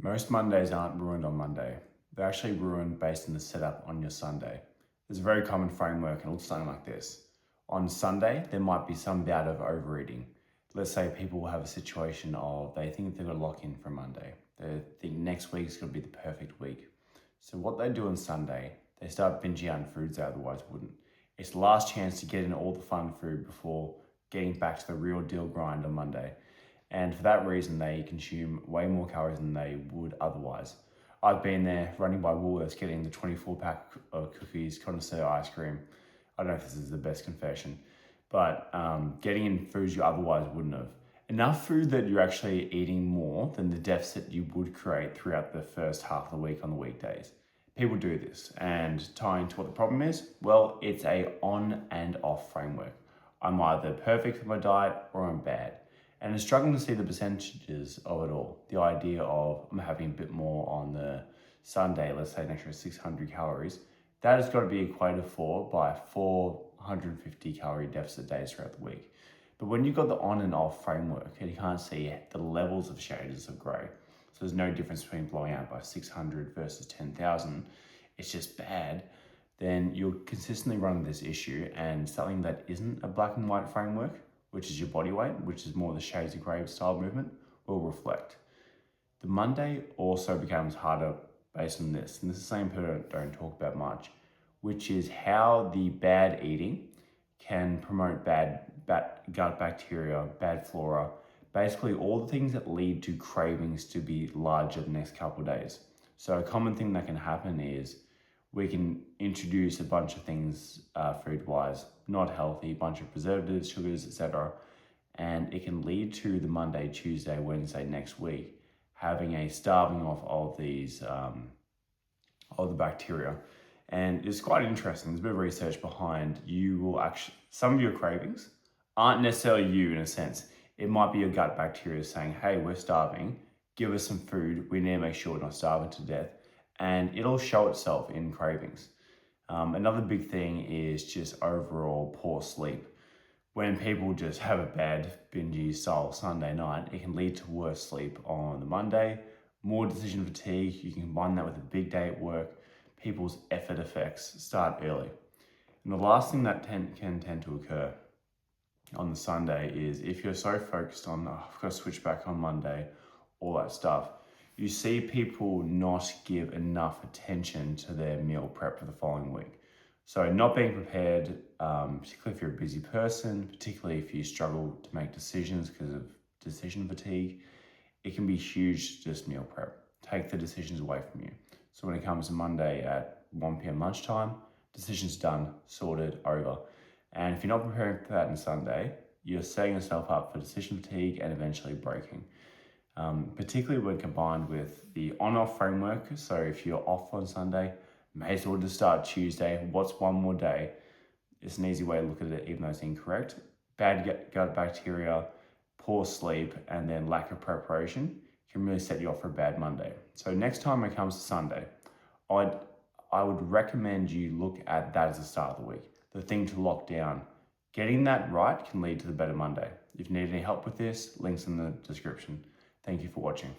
Most Mondays aren't ruined on Monday. They're actually ruined based on the setup on your Sunday. There's a very common framework and it looks something like this. On Sunday, there might be some bout of overeating. Let's say people will have a situation of they think they're going to lock in for Monday. They think next week's going to be the perfect week. So what they do on Sunday, they start binging on foods they otherwise wouldn't. It's the last chance to get in all the fun food before getting back to the real deal grind on Monday. And for that reason, they consume way more calories than they would otherwise. I've been there running by Woolworths getting the 24-pack of cookies, connoisseur ice cream. I don't know if this is the best confession, but getting in foods you otherwise wouldn't have. Enough food that you're actually eating more than the deficit you would create throughout the first half of the week on the weekdays. People do this, and tying to what the problem is, well, it's a on and off framework. I'm either perfect for my diet or I'm bad. And I'm struggling to see the percentages of it all. The idea of I'm having a bit more on the Sunday, let's say an extra 600 calories, that has got to be equated for by 450 calorie deficit days throughout the week. But when you've got the on and off framework and you can't see the levels of shades of grey, so there's no difference between blowing out by 600 versus 10,000, it's just bad, then you'll consistently run into this issue, and something that isn't a black and white framework, which is your body weight, which is more the shades of grey style movement, will reflect. The Monday also becomes harder based on this, and this is something people don't talk about much, which is how the bad eating can promote bad gut bacteria, bad flora, basically all the things that lead to cravings to be larger the next couple of days. So a common thing that can happen is we can introduce a bunch of things food-wise, not healthy, a bunch of preservatives, sugars, etc. And it can lead to the Monday, Tuesday, Wednesday next week having a starving off of these, of the bacteria. And it's quite interesting. There's a bit of research behind you will actually, some of your cravings aren't necessarily you in a sense. It might be your gut bacteria saying, hey, we're starving, give us some food, we need to make sure we're not starving to death. And it'll show itself in cravings. Another big thing is just overall poor sleep. When people just have a bad bingy style Sunday night, it can lead to worse sleep on the Monday, more decision fatigue. You can combine that with a big day at work. People's effort effects start early. And the last thing that can tend to occur on the Sunday is if you're so focused on, oh, I've got to switch back on Monday, all that stuff, you see people not give enough attention to their meal prep for the following week. So not being prepared, particularly if you're a busy person, particularly if you struggle to make decisions because of decision fatigue, it can be huge to just meal prep. Take the decisions away from you. So when it comes to Monday at 1 p.m. lunchtime, decisions done, sorted, over. And if you're not preparing for that on Sunday, you're setting yourself up for decision fatigue and eventually breaking. Particularly when combined with the on-off framework. So if you're off on Sunday, may as well just start Tuesday. What's one more day? It's an easy way to look at it, even though it's incorrect. Bad gut bacteria, poor sleep, and then lack of preparation can really set you off for a bad Monday. So next time it comes to Sunday, I would recommend you look at that as the start of the week, the thing to lock down. Getting that right can lead to the better Monday. If you need any help with this, links in the description. Thank you for watching.